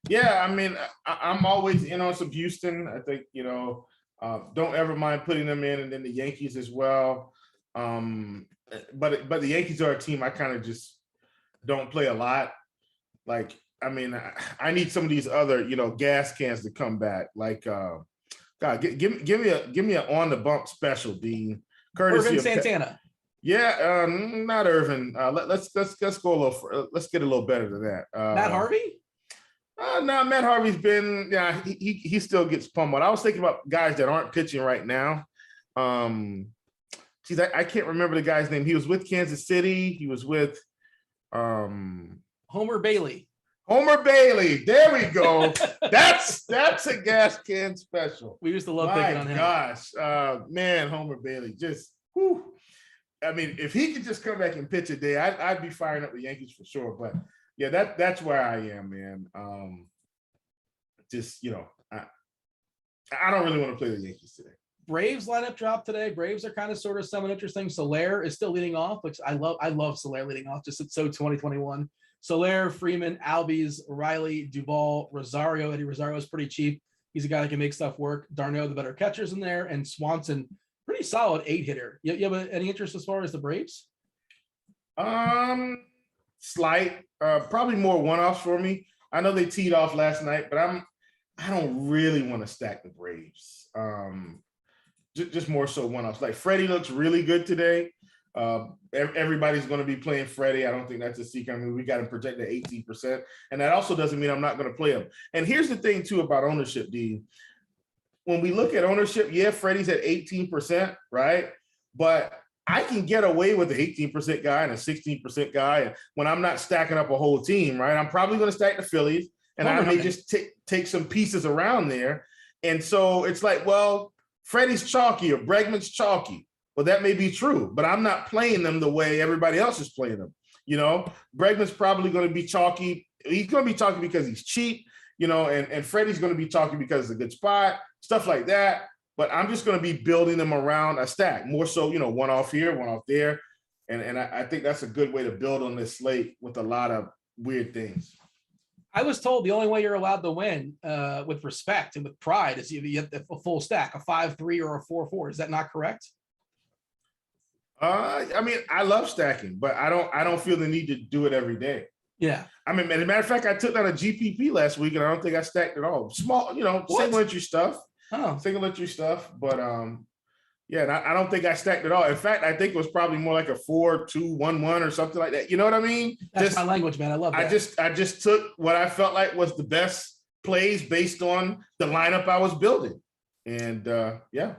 Yeah, I mean, I'm always in on some Houston. I think, don't ever mind putting them in, and then the Yankees as well. But the Yankees are a team I kind of just don't play a lot. Like, I mean, I need some of these other, gas cans to come back. Like, God, give me an on the bump special, Dean. Courtesy Irvin Santana. Yeah, not Irvin. Let's go a little. Let's get a little better than that. Matt Harvey. No, Matt Harvey's been, he still gets pummeled. I was thinking about guys that aren't pitching right now. I can't remember the guy's name. He was with Kansas City. He was with Homer Bailey. Homer Bailey. There we go. That's a gas can special. We used to love picking on him. Gosh, man, Homer Bailey just. Whew. I mean, if he could just come back and pitch a day, I'd be firing up the Yankees for sure. But yeah, that's where I am, man. I don't really want to play the Yankees today. Braves lineup dropped today. Braves are kind of sort of somewhat interesting. Soler is still leading off, which I love Soler leading off. Just it's so 2021. Soler, Freeman, Albies, Riley, Duvall, Rosario. Eddie Rosario is pretty cheap. He's a guy that can make stuff work. Darno, the better catchers in there, and Swanson, pretty solid 8-hitter. You have any interest as far as the Braves? Slight, probably more one-offs for me. I know they teed off last night, but I don't really want to stack the Braves. Just more so one-offs. Like Freddie looks really good today. Everybody's going to be playing Freddie. I don't think that's a secret. I mean, we got him projected at 18%, and that also doesn't mean I'm not going to play him. And here's the thing too about ownership, D. When we look at ownership, yeah, Freddie's at 18%, right? But I can get away with an 18% guy and a 16% guy, and when I'm not stacking up a whole team, right? I'm probably going to stack the Phillies, and I may just take some pieces around there. And so it's like, well, Freddie's chalky or Bregman's chalky. Well, that may be true, but I'm not playing them the way everybody else is playing them. Bregman's probably going to be chalky. He's going to be chalky because he's cheap, and Freddie's going to be chalky because it's a good spot, stuff like that. But I'm just going to be building them around a stack, more so, one off here, one off there. And I think that's a good way to build on this slate with a lot of weird things. I was told the only way you're allowed to win with respect and with pride is you get a full stack, a 5-3 or a 4-4. Is that not correct? I mean, I love stacking, but I don't feel the need to do it every day. Yeah. I mean, as a matter of fact, I took down a GPP last week, and I don't think I stacked at all. Small, single entry stuff. Oh. Single entry stuff. But, yeah, and I don't think I stacked at all. In fact, I think it was probably more like a 4-2-1-1 or something like that. You know what I mean? That's my language, man. I love that. I just took what I felt like was the best plays based on the lineup I was building. And, yeah.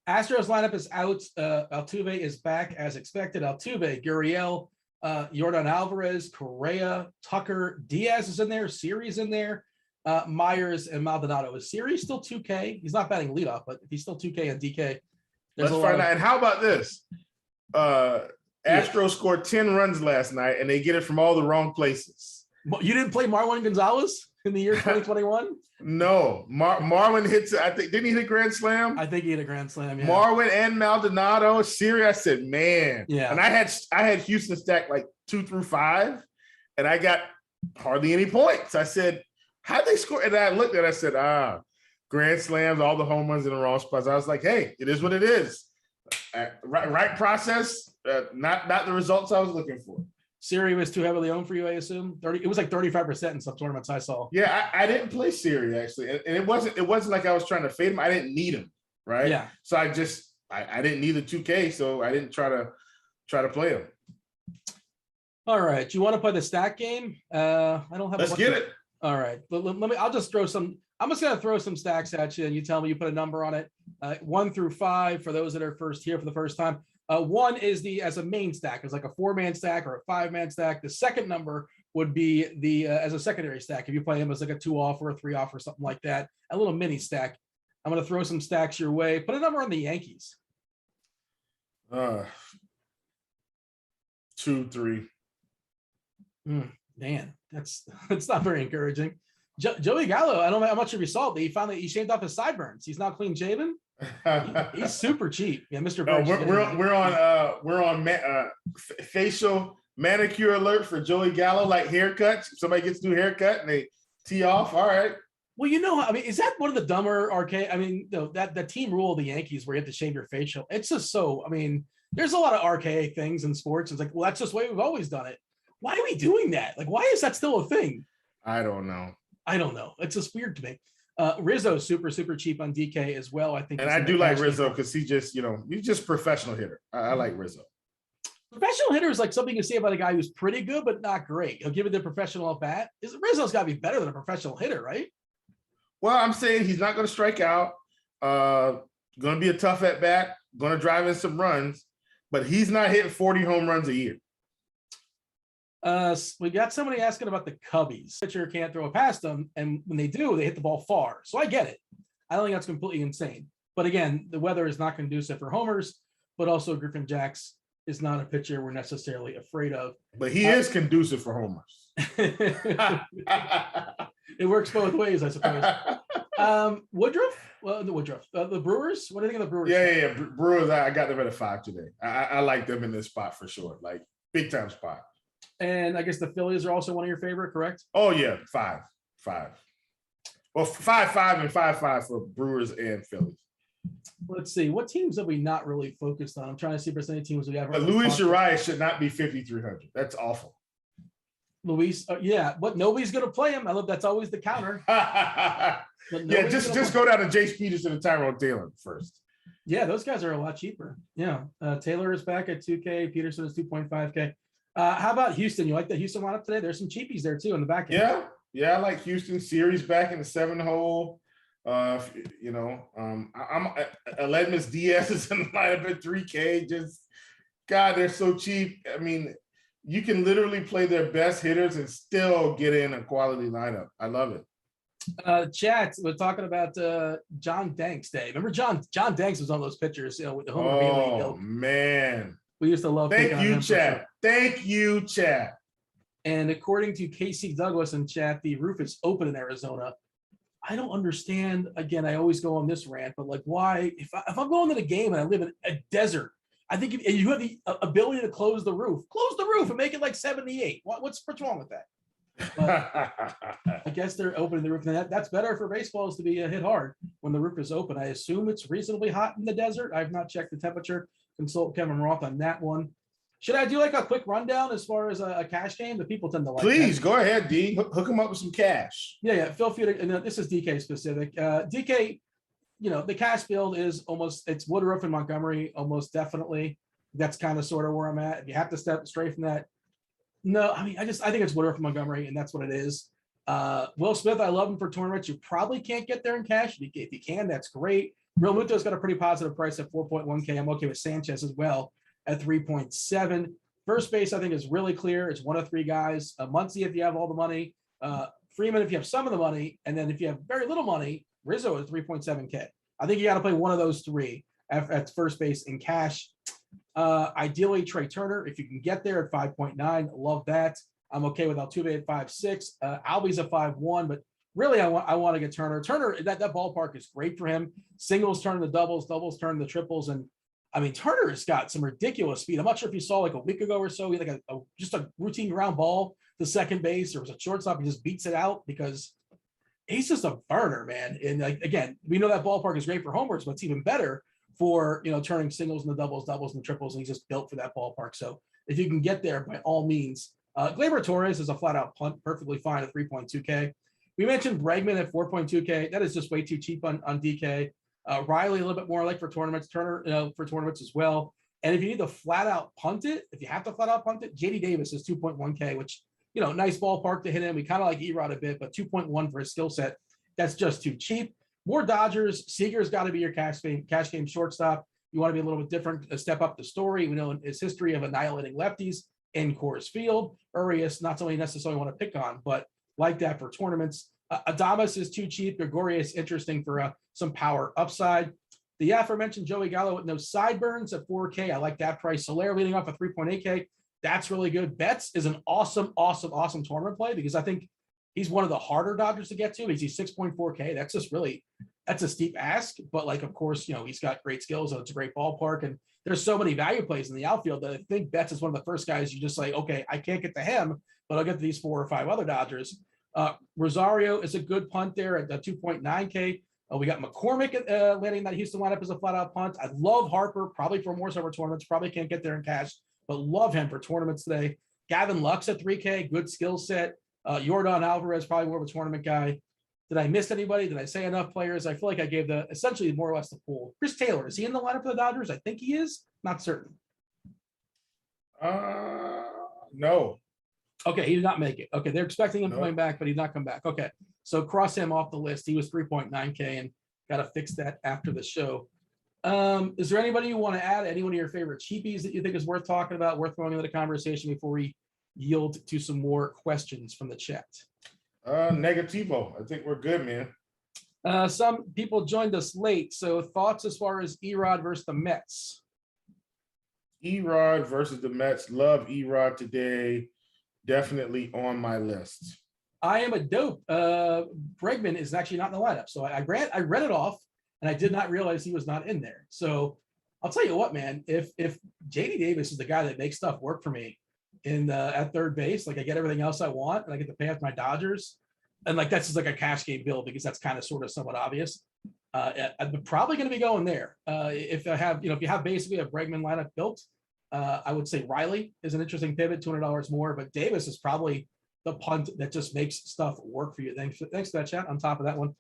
Astros lineup is out. Altuve is back as expected. Altuve, Gurriel, Yordan Alvarez, Correa, Tucker, Diaz is in there. Siri's in there. Myers and Maldonado. Is Siri still 2K? He's not batting leadoff, but if he's still 2K and DK. Let's find out. And how about this? Astros scored 10 runs last night, and they get it from all the wrong places. You didn't play Marwin Gonzalez in the year 2021? No, Marwin hits. I think didn't he hit a grand slam? I think he hit a grand slam. Yeah. Marwin and Maldonado, Siri. I said, man. Yeah. And I had Houston stacked like 2 through 5, and I got hardly any points. I said, how'd they score? And I looked at it, I said, grand slams, all the home runs in the wrong spots. I was like, hey, it is what it is. Right process, not the results I was looking for. Siri was too heavily owned for you, I assume. It was like 35% in some tournaments I saw. Yeah, I didn't play Siri actually, and it wasn't like I was trying to fade him. I didn't need him, right? Yeah. So I didn't need the 2K, so I didn't try to play him. All right, do you want to play the stack game? I don't have. Let's get it. All right, let me. I'll just throw some. I'm just gonna throw some stacks at you, and you tell me. You put a number on it. 1 through 5 for those that are here for the first time. 1 is as a main stack. It's like a 4-man stack or a 5-man stack. The second number would be as a secondary stack. If you play him as like a 2-off or a 3-off or something like that, a little mini stack. I'm going to throw some stacks your way. Put a number on the Yankees. 2-3. Man, that's not very encouraging. Joey Gallo, I don't know how much of you saw it. He shaved off his sideburns. He's now clean shaven. He's super cheap. Yeah, Mr. We're on facial manicure alert for Joey Gallo, like haircuts. Somebody gets a new haircut and they tee off. All right. Well, is that one of the dumber arcade? I mean, that the team rule of the Yankees where you have to shave your facial. It's just so. I mean, there's a lot of archaic things in sports. It's like, well, that's just the way we've always done it. Why are we doing that? Like, why is that still a thing? I don't know. It's just weird to me. Rizzo super cheap on DK as well. I think, and I do like Rizzo because he's just professional hitter. I like Rizzo. Professional hitter is like something you say about a guy who's pretty good, but not great. He'll give it the professional at bat. Rizzo's got to be better than a professional hitter, right? Well, I'm saying he's not going to strike out. Going to be a tough at bat. Going to drive in some runs, but he's not hitting 40 home runs a year. We got somebody asking about the Cubbies. Pitcher can't throw it past them, and when they do, they hit the ball far. So I get it. I don't think that's completely insane. But again, the weather is not conducive for homers, but also Griffin Jax is not a pitcher we're necessarily afraid of. But he is conducive for homers. It works both ways, I suppose. Woodruff? Well, the Woodruff. The Brewers? What do you think of the Brewers? Yeah. Brewers, I got them at a 5 today. I like them in this spot for sure. Like, big time spot. And I guess the Phillies are also one of your favorite, correct? Oh, yeah. 5. Well, 5-5 and 5-5 for Brewers and Phillies. Let's see. What teams have we not really focused on? I'm trying to see if there's any teams we haven't. But Luis Urias should not be 5,300. That's awful. Luis, yeah, but nobody's going to play him. I love that's always the counter. Yeah, just go down to Jace Peterson and Tyrone Taylor first. Yeah, those guys are a lot cheaper. Yeah, Taylor is back at 2K. Peterson is 2.5K. How about Houston? You like the Houston lineup today? There's some cheapies there too in the back end. Yeah, I like Houston. Series back in the 7-hole. I'm Mlb Dfs is in the lineup at 3K. Just God, they're so cheap. I mean, you can literally play their best hitters and still get in a quality lineup. I love it. Chat, we're talking about John Danks Day. Remember John Danks was on those pitchers, with the home Oh man, we used to love. Thank you, chat. Thank you, chat. And according to Casey Douglas in chat, the roof is open in Arizona. I don't understand. Again, I always go on this rant, but like, why? If I'm going to the game and I live in a desert, I think if you have the ability to close the roof and make it like 78. What's wrong with that? But I guess they're opening the roof, and that's better for baseballs to be hit hard when the roof is open. I assume it's reasonably hot in the desert. I've not checked the temperature. Consult Kevin Roth on that one. Should I do like a quick rundown as far as a cash game? The people tend to like. Please that. Go ahead, D. Hook them up with some cash. Yeah. Feel free to. And this is DK specific. DK, the cash build is it's Woodruff and Montgomery almost definitely. That's kind of sort of where I'm at. If you have to step straight from that, no. I mean, I think it's Woodruff and Montgomery, and that's what it is. Will Smith, I love him for tournaments. You probably can't get there in cash. If you can, that's great. Real Muto's got a pretty positive price at 4.1K. I'm okay with Sanchez as well at 3.7. First base, I think, is really clear. It's one of 3 guys. Muncy, if you have all the money. Freeman, if you have some of the money. And then if you have very little money, Rizzo is 3.7K. I think you got to play one of those 3 at first base in cash. Ideally, Trey Turner, if you can get there at 5.9. Love that. I'm okay with Altuve at 5.6. Albies at 5.1, but really, I want to get Turner. Turner, that ballpark is great for him. Singles turn the doubles turn the triples, and I mean, Turner's got some ridiculous speed. I'm not sure if you saw like a week ago or so, he had like just a routine ground ball to second base. There was a shortstop, he just beats it out because he's just a burner, man. And like, again, we know that ballpark is great for homers, but it's even better for, turning singles and the doubles and the triples. And he's just built for that ballpark. So if you can get there, by all means. Gleyber Torres is a flat out punt, perfectly fine at 3.2K. We mentioned Bregman at 4.2K. That is just way too cheap on DK. Riley a little bit more like for tournaments, Turner for tournaments as well. And if you need to flat out punt it, if you have to flat out punt it, JD Davis is 2.1K, which, nice ballpark to hit him. We kind of like Erod a bit, but 2.1 for his skill set, that's just too cheap. More Dodgers. Seager's got to be your cash game shortstop. You want to be a little bit different, step up the story. We know his history of annihilating lefties in Coors Field. Urias, not somebody necessarily want to pick on, but like that for tournaments. Adames is too cheap. Gregorius interesting for some power upside. The aforementioned Joey Gallo with no sideburns at 4K. I like that price. Soler leading off at 3.8K. That's really good. Betts is an awesome tournament play because I think he's one of the harder Dodgers to get to. He's 6.4K. That's a steep ask, but like, of course, he's got great skills and it's a great ballpark. And there's so many value plays in the outfield that I think Betts is one of the first guys you just like, okay, I can't get to him, but I'll get to these 4 or 5 other Dodgers. Rosario is a good punt there at 2.9K. We got McCormick landing that Houston lineup as a flat out punt. I love Harper, probably for more summer tournaments, probably can't get there in cash, but love him for tournaments today. Gavin Lux at 3K, good skill set. Yordan Alvarez, probably more of a tournament guy. Did I miss anybody? Did I say enough players? I feel like I gave essentially more or less the pool. Chris Taylor, is he in the lineup for the Dodgers? I think he is. Not certain. No. Okay, he did not make it. Okay, they're expecting him No. coming back, but he did not come back. Okay, so cross him off the list. He was 3.9K and got to fix that after the show. Is there anybody you want to add? Any one of your favorite cheapies that you think is worth talking about, worth throwing into the conversation before we yield to some more questions from the chat? Negativo. I think we're good, man. Some people joined us late. So thoughts as far as Erod versus the Mets? Erod versus the Mets. Love Erod today. Definitely on my list. I am a dope. Bregman is actually not in the lineup. So I read it off and I did not realize he was not in there. So I'll tell you what, man, if JD Davis is the guy that makes stuff work for me at third base, like I get everything else I want and I get to pay off my Dodgers. And like that's just like a cash game build because that's kind of sort of somewhat obvious. I'm probably going to be going there. If you have basically a Bregman lineup built, I would say Riley is an interesting pivot, $200 more, but Davis is probably the punt that just makes stuff work for you. Thanks for that chat. On top of that one,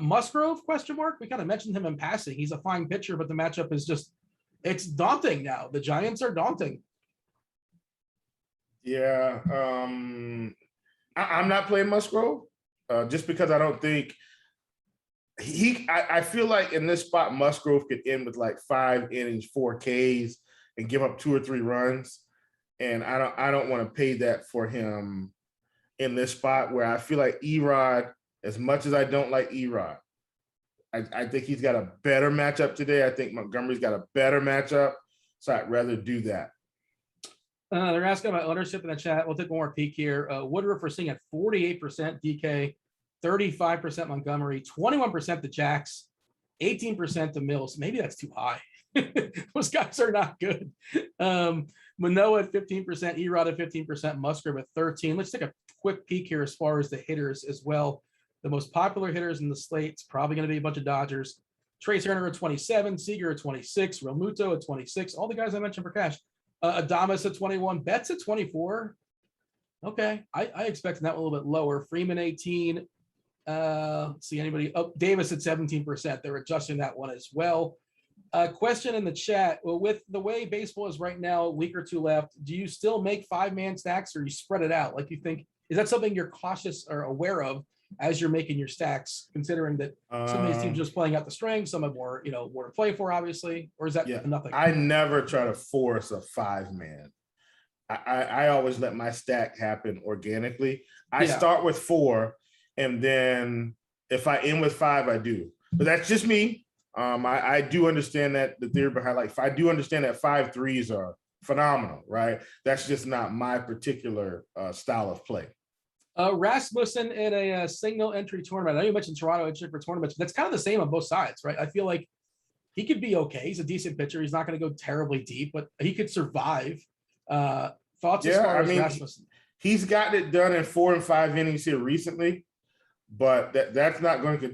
Musgrove ? We kind of mentioned him in passing. He's a fine pitcher, but the matchup is it's daunting now. The Giants are daunting. Yeah, I'm not playing Musgrove just because I don't think I feel like in this spot Musgrove could end with like 5 innings, 4 Ks, and give up 2 or 3 runs, and I don't want to pay that for him in this spot where I feel like Erod, as much as I don't like Erod, I think he's got a better matchup today. I think Montgomery's got a better matchup, so I'd rather do that. They're asking about ownership in the chat. We'll take one more peek here. Woodruff we're seeing at 48% DK, 35% Montgomery, 21% the Jacks, 18% the Mills. Maybe that's too high. Those guys are not good. Manoah at 15%, Erod at 15%, Musgrove at 13%. Let's take a quick peek here as far as the hitters as well. The most popular hitters in the slate, it's probably going to be a bunch of Dodgers. Trace Turner at 27, Seager at 26, Realmuto at 26, all the guys I mentioned for cash. Adames at 21, Betts at 24. Okay, I expected that one a little bit lower. Freeman 18. Let's see anybody. Oh, Davis at 17%. They're adjusting that one as well. Question in the chat. Well, with the way baseball is right now, a week or two left, do you still make 5-man stacks or you spread it out? Like you think, is that something you're cautious or aware of as you're making your stacks, considering that some of these teams just playing out the strength, some have more, more to play for, obviously, or is that nothing? I never try to force a 5-man. I always let my stack happen organically. I start with 4, and then if I end with 5, I do. But that's just me. I do understand that the theory behind, like, I do understand that 5 threes are phenomenal, right? That's just not my particular style of play. Rasmussen in a single entry tournament. I know you mentioned Toronto entry for tournaments, but that's kind of the same on both sides, right? I feel like he could be okay. He's a decent pitcher. He's not going to go terribly deep, but he could survive. Thoughts as far as Rasmussen? He's gotten it done in 4 and 5 innings here recently, but that's not going to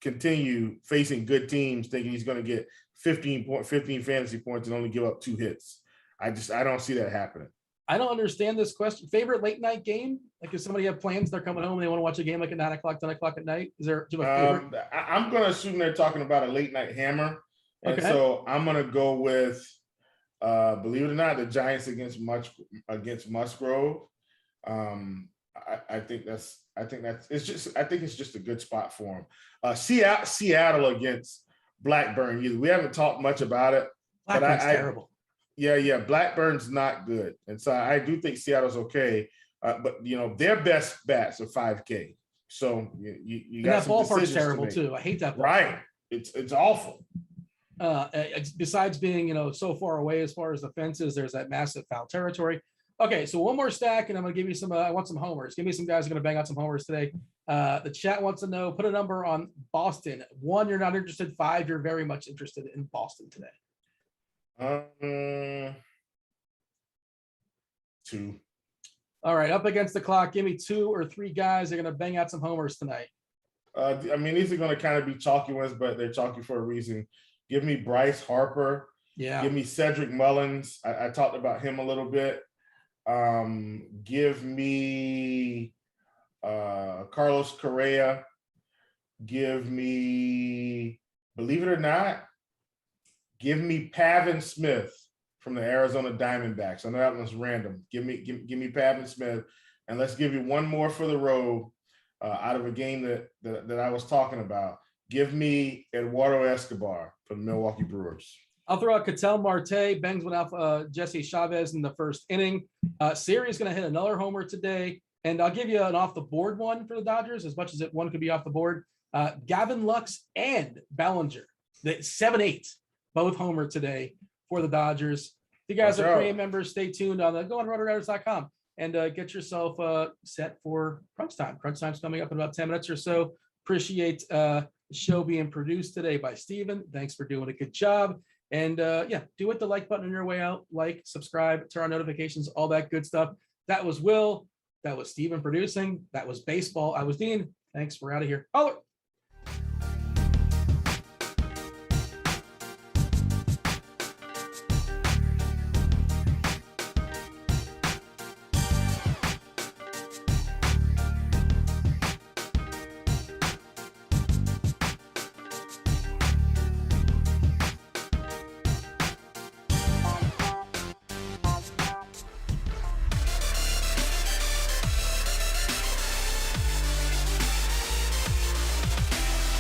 continue facing good teams thinking he's going to get 15 fantasy points and only give up 2 hits. I don't see that happening. I don't understand this question. Favorite late night game? Like if somebody have plans, they're coming home and they want to watch a game like at 9 o'clock, 10 o'clock at night. Is there a favorite? I'm going to assume they're talking about a late night hammer. And so I'm going to go with, believe it or not, the Giants against Musgrove. I think it's just a good spot for him. Seattle against Blackburn. We haven't talked much about it. Blackburn's terrible. Yeah. Blackburn's not good. And so I do think Seattle's okay. But, their best bats are 5K. So you got that ballpark's terrible too. I hate that ballpark. Right. It's awful. Besides being, so far away as far as the fences, there's that massive foul territory. Okay, so one more stack, and I'm going to give you some, I want some homers. Give me some guys who are going to bang out some homers today. The chat wants to know, put a number on Boston. 1, you're not interested. 5, you're very much interested in Boston today. 2. All right, up against the clock. Give me 2 or 3 guys that are going to bang out some homers tonight. These are going to kind of be chalky ones, but they're chalky for a reason. Give me Bryce Harper. Yeah. Give me Cedric Mullins. I talked about him a little bit. Give me Carlos Correa. Give me, believe it or not, give me Pavin Smith. from the Arizona Diamondbacks. I know that one's random. Give me Pavin Smith, and let's give you one more for the road out of a game that I was talking about. Give me Eduardo Escobar for the Milwaukee Brewers. I'll throw out Ketel Marte. Bangs went off Jesse Chavez in the first inning. Siri's going to hit another homer today. And I'll give you an off-the-board one for the Dodgers, as much as one could be off the board. Gavin Lux and Ballinger, the 7-8, both homer today for the Dodgers. If you guys are premium members, stay tuned. Go on Rotogrinders.com and get yourself set for Crunch Time. Crunch Time's coming up in about 10 minutes or so. Appreciate the show being produced today by Steven. Thanks for doing a good job. And do hit the like button on your way out. Like, subscribe, turn on notifications, all that good stuff. That was Will. That was Steven producing. That was baseball. I was Dean. Thanks. We're out of here. Holler.